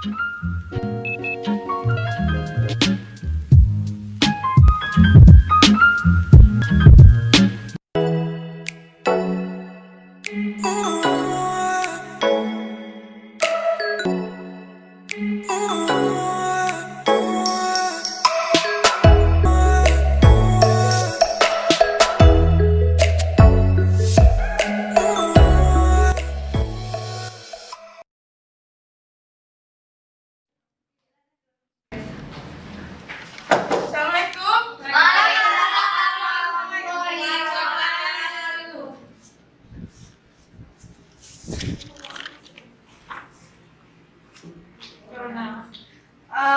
Assalamualaikum.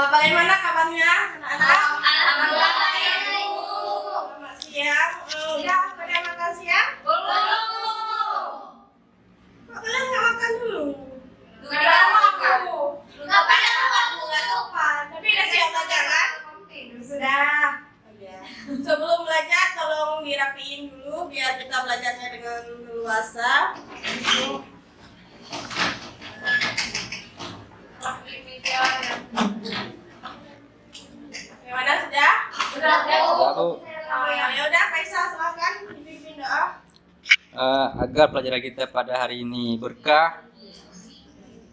Bagaimana kabarnya anak-anak? Alhamdulillah baik, Bu. Selamat siang. Udah pada makan siang? Belum. Kok kalian nggak makan dulu? Udah makan. Nggak pada makan, Bu. Nggak sopan. Tapi udah siap belajar kan? Sudah. Oh, iya. Sebelum belajar, tolong dirapiin dulu biar kita belajarnya dengan leluasa. Gimana sudah? Sudah, Bu. Ya udah, Kaisa silakan dipimpin doa. Agar pelajaran kita pada hari ini berkah,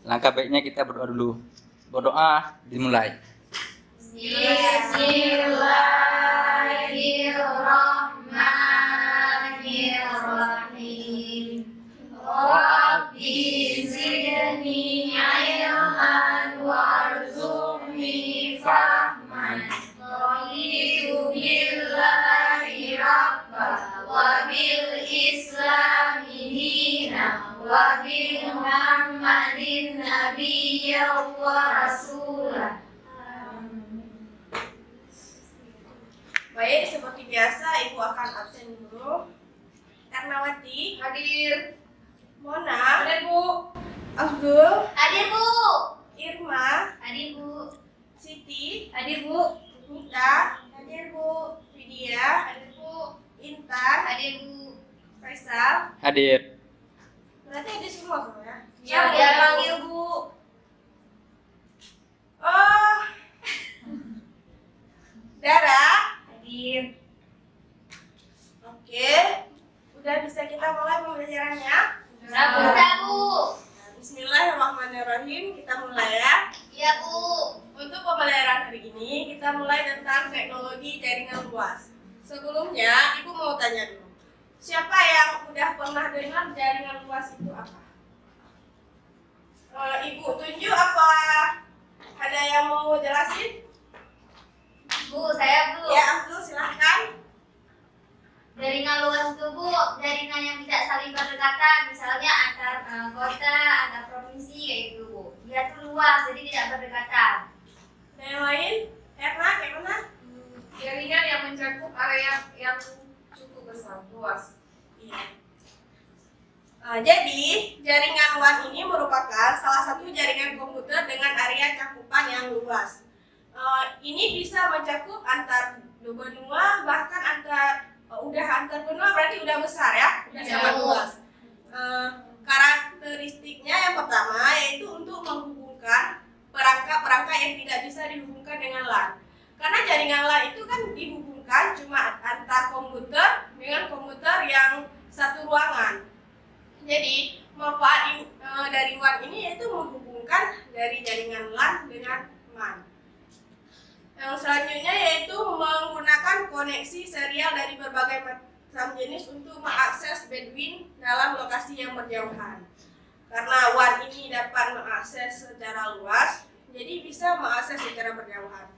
langkah baiknya kita berdoa dulu. Berdoa dimulai. Bismillahirrahmanirrahim. Rabbi zidni ilman warzuqni fahman. Raditu billahi rabba wa bil islami dina wa bi Muhammadin nabiyyan wa rasulah. Baik, seperti biasa Ibu akan absen dulu. Karnawati, Hadir. Mona, Hadir, Bu. Abdul, Hadir, Bu. Irma, Hadir, Bu. Siti, Hadir, Bu. Nita, hadir Bu, Widya, Hadir, Bu. Intan, Hadir, Bu. Faisal. Hadir. Berarti ada semua kan ya? Ya, dia panggil, Bu. Oh, Dara. Hadir. Oke, udah bisa kita mulai pembelajarannya. Bisa, Bu. Nah, Bismillahirrahmanirrahim, kita mulai ya. Iya, Bu. Untuk pembelajaran hari ini, kita mulai tentang teknologi jaringan luas. Sebelumnya, Ibu mau tanya dulu. Siapa yang udah pernah dengar jaringan luas itu apa? Ibu tunjuk apa? Ada yang mau jelasin? Bu, saya, Bu. Ya, Abdul silahkan. Jaringan luas itu, Bu, jaringan yang tidak saling berdekatan, misalnya antar kota, antar provinsi kayak gitu, Bu. Dia tuh luas, jadi tidak berdekatan. Ada yang lain? Erna, kayak mana? Jaringan yang mencakup area yang cukup besar, luas. Iya. Jadi, jaringan WAN ini merupakan salah satu jaringan komputer dengan area cakupan yang luas. Ini bisa mencakup antar benua, bahkan antar benua berarti udah besar ya, udah sangat luas. Karakteristiknya yang pertama yaitu untuk menghubungkan perangkat-perangkat yang tidak bisa dihubungkan dengan LAN. Karena jaringan LAN itu kan dihubungkan cuma antar komputer dengan komputer yang satu ruangan. Jadi manfaat dari WAN ini yaitu menghubungkan dari jaringan LAN dengan MAN. Yang selanjutnya yaitu menggunakan koneksi serial dari berbagai macam jenis untuk mengakses bandwidth dalam lokasi yang berjauhan. Karena WAN ini dapat mengakses secara luas, jadi bisa mengakses secara berjauhan.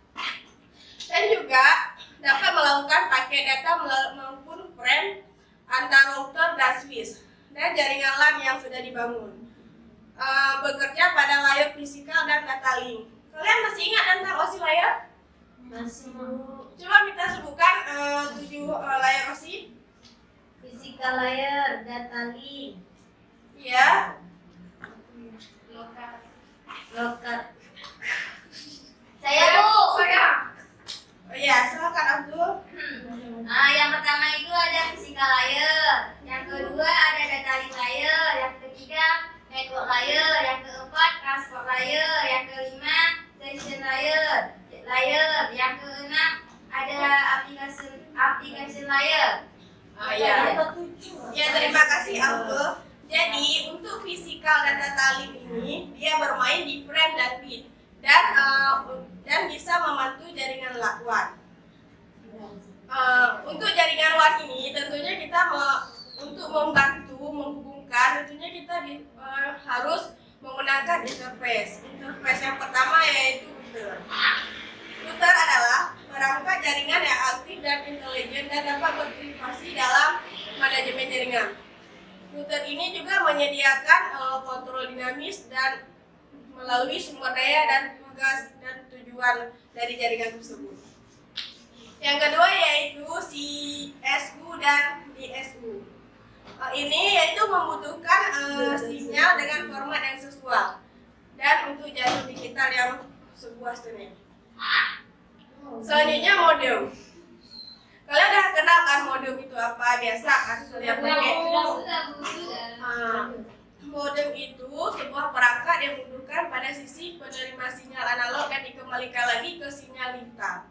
Dan juga dapat melakukan paket data maupun frame antar router dan switch dan jaringan LAN yang sudah dibangun. Bekerja pada layer fisikal dan data link. Kalian masih ingat tentang OSI layer? Masih, Bu. Coba kita sebutkan 7 layer OSI. Physical layer, data link, Ya, local. Saya, Bu. oh iya, silakan Abdul. Yang pertama itu ada physical layer, yang kedua ada data link layer, yang ketiga network layer, yang keempat transport layer, yang kelima dan bisa membantu jaringan WAN. Untuk jaringan WAN ini tentunya kita untuk membantu menghubungkan tentunya kita harus menggunakan interface. Interface yang pertama yaitu router. Router adalah perangkat jaringan yang aktif dan intelijen dan dapat berinteraksi dalam manajemen jaringan. Router ini juga menyediakan kontrol dinamis dan melalui sumber daya dan tugas dan tujuan dari jaringan tersebut. Yang kedua yaitu CSU dan DSU. Ini yaitu membutuhkan sinyal dengan format yang sesuai dan untuk jalur digital yang sebuah-sebuahnya. Selanjutnya modem. Kalian udah kenal kan modem itu apa? Biasa kan kalian pakai. Modem itu sebuah perangkat yang membutuhkan pada sisi penerima sinyal analog dan dikembalikan lagi ke sinyal digital.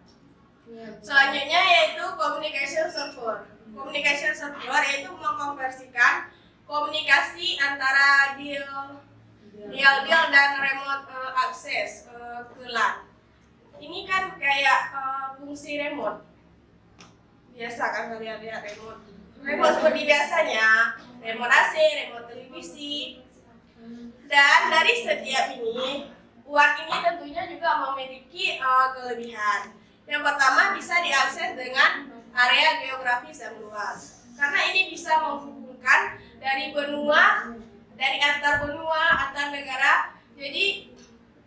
Selanjutnya yaitu communication server. Communication server yaitu mengkonversikan komunikasi antara dial dan remote access ke LAN. Ini kan kayak fungsi remote. Biasa kan kalian lihat remote. Remote seperti biasanya, remote AC, remote televisi. Dan dari setiap ini, WAN ini tentunya juga memiliki kelebihan. Yang pertama bisa diakses dengan area geografis yang luas. Karena ini bisa menghubungkan dari benua, dari antar benua, antar negara. Jadi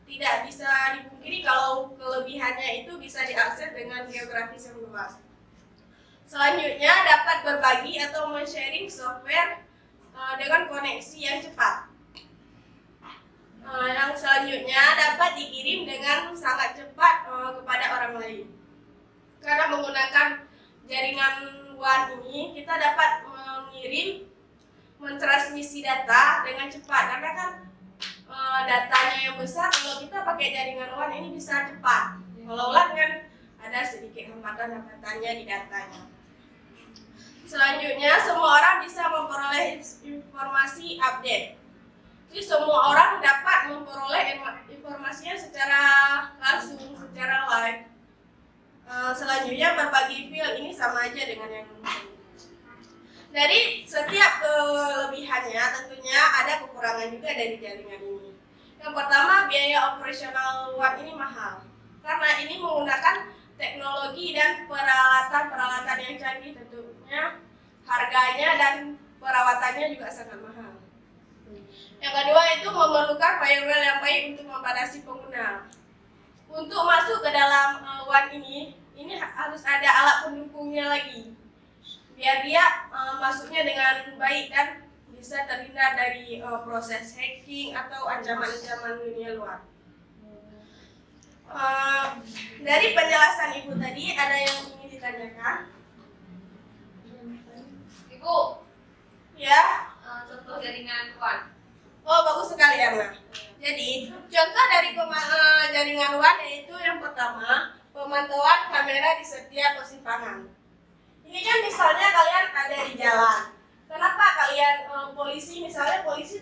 tidak bisa dipungkiri kalau kelebihannya itu bisa diakses dengan geografis yang luas. Selanjutnya dapat berbagi atau men-sharing software dengan koneksi yang cepat. Yang selanjutnya dapat dikirim dengan sangat cepat kepada orang lain. Karena menggunakan jaringan WAN ini kita dapat mentransmisi data dengan cepat. Karena kan datanya yang besar, kalau kita pakai jaringan WAN ini bisa cepat. Kalau LAN kan ada sedikit hambatan-hambatannya di datanya. Selanjutnya semua orang bisa memperoleh informasi update. Jadi semua orang dapat memperoleh informasinya secara langsung, secara live. Selanjutnya berbagi file ini sama aja dengan yang dari setiap kelebihannya tentunya ada kekurangan juga dari jaringan ini. Yang pertama biaya operasional WAN ini mahal karena ini menggunakan teknologi dan peralatan yang canggih, tentunya harganya dan perawatannya juga sangat mahal. Yang kedua itu memerlukan firewall yang baik untuk membatasi pengguna. Untuk masuk ke dalam WAN ini harus ada alat pendukungnya lagi, biar dia masuknya dengan baik dan bisa terhindar dari proses hacking atau ancaman-ancaman dunia luar. Dari penjelasan Ibu tadi ada yang ingin ditanyakan? Ibu, Ya. contoh jaringan WAN. Oh, bagus sekali Erna. Jadi, contoh dari jaringan WAN yaitu yang pertama, pemantauan kamera di setiap persimpangan. Ini kan misalnya kalian ada di jalan. Kenapa kalian polisi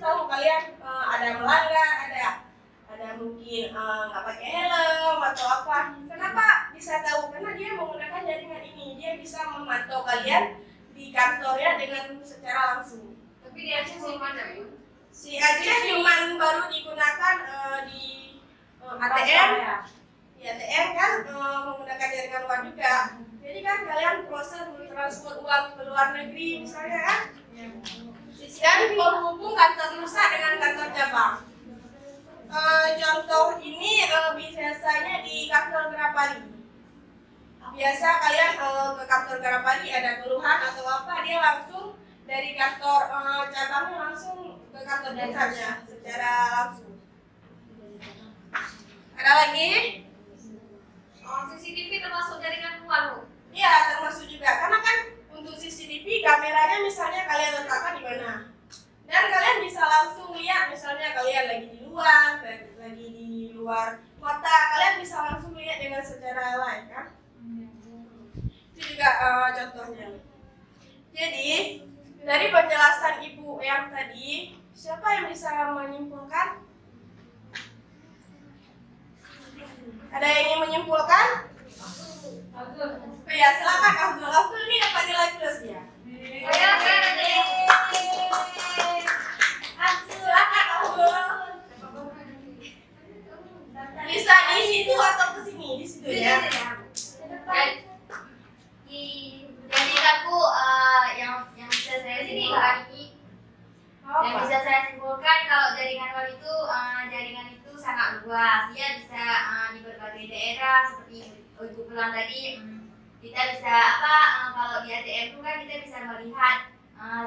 tahu kalian ada melanggar, ada mungkin nggak pakai helm atau apa? Kenapa bisa tahu? Karena dia menggunakan jaringan ini. Dia bisa memantau kalian di kantornya dengan secara langsung. Tapi di Aceh sih mana, Bu? Si Aceh cuma baru digunakan di ATM. Di ATM kan menggunakan jaringan WAN juga. Jadi kan kalian proses mentransfer uang ke luar negeri misalnya kan. Dan menghubung kantor pusat dengan kantor cabang. Contoh ini biasanya di kantor Gerapali. Biasa kalian ke kantor Gerapali ada keluhan atau apa, dia langsung dari kantor cabangnya langsung ke kantor pusatnya secara langsung. Ada lagi? CCTV termasuk jaringan WAN, Bu? Iya, termasuk juga. Karena kan untuk CCTV kameranya misalnya kalian letakkan di mana. Dan kalian bisa langsung lihat misalnya kalian lagi di luar kota, kalian bisa langsung lihat dengan secara live kan. Itu juga contohnya. Jadi, dari penjelasan Ibu yang tadi, siapa yang bisa menyimpulkan? Ada yang ingin menyimpulkan? Oh ya, silakan Abdul. Abdul ini dapat nilai plus ya. Silakan Abdul. Bisa di situ atau ke sini? Di situ ya. Jadi aku yang bisa saya simpulkan ini, yang bisa saya simpulkan kalau jaringan WAN itu jaringan itu sangat luas. Dia bisa di berbagai daerah seperti Ibu bilang tadi. Kita bisa kalau di ATM itu kan kita bisa melihat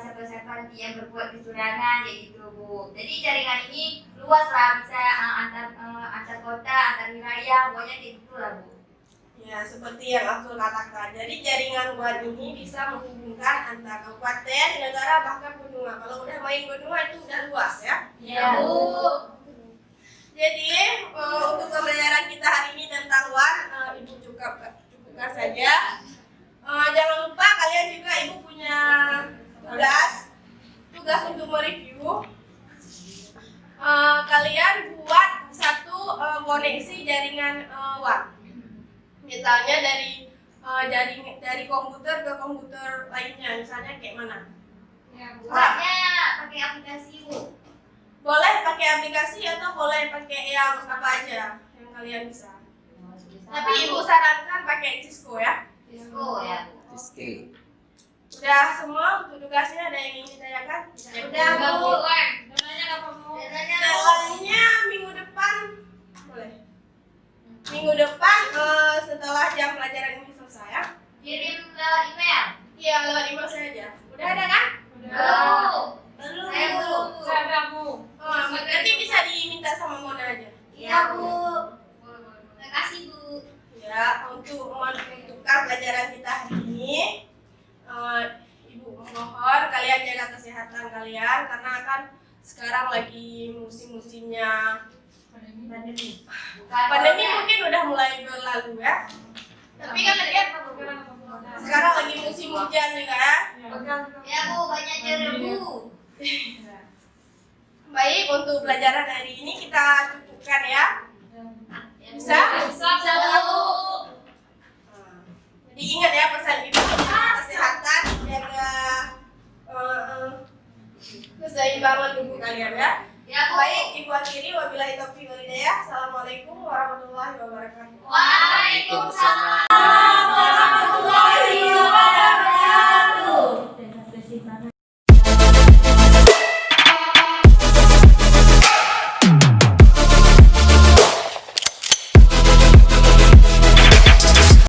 siapa-siapa nanti yang berbuat kecurangan kayak gitu Bu. Jadi jaringan ini luas lah, bisa antar kota, antar wilayah, pokoknya kayak gitu lah Bu. Ya, seperti yang Abdul katakan. Jadi jaringan WAN ini bisa menghubungkan antar kabupaten, negara, bahkan benua. Kalau udah main benua itu udah luas ya. Iya Bu. Jadi untuk pembelajaran kita hari ini tentang WAN, Ibu cukupkan saja. Jangan lupa kalian juga Ibu punya tugas untuk mereview. Kalian buat satu koneksi jaringan WAN. Misalnya dari komputer ke komputer lainnya, misalnya kayak mana? Buatnya pakai aplikasi Bu. Boleh pakai aplikasi atau boleh pakai yang apa aja yang kalian bisa. Tapi Ibu sarankan pakai Cisco ya. Cisco ya. Cisco. Udah semua untuk tugasnya, ada yang ingin ditanyakan? Udah Bu. Deadline-nya minggu depan boleh. Minggu depan setelah jam pelajaran ini selesai ya. Kirim lewat email. Iya, lewat email saja. Udah ada kan? Belum. Belum. Saya belum. Nanti bisa diminta sama Mona aja. Iya Bu. Terima kasih Bu. Ya, untuk menentukan pelajaran kita hari ini, Ibu mohon kalian jaga kesehatan kalian karena kan sekarang lagi musim-musimnya pandemi. Pandemi mungkin udah mulai berlalu ya. Tapi kan lihat sekarang lagi musim hujan juga ya. Ya Bu, banyak debu. Baik, untuk pelajaran hari ini kita cukupkan ya. Bisa? Bisa Bu. Jadi ingat ya pesan Ibu, kesehatan, jaga keseimbangan tubuh kalian ya. Ya Bu. Baik, Ibu akhiri wabillahi taufiq wal hidayah. Assalamualaikum warahmatullahi wabarakatuh. Wah.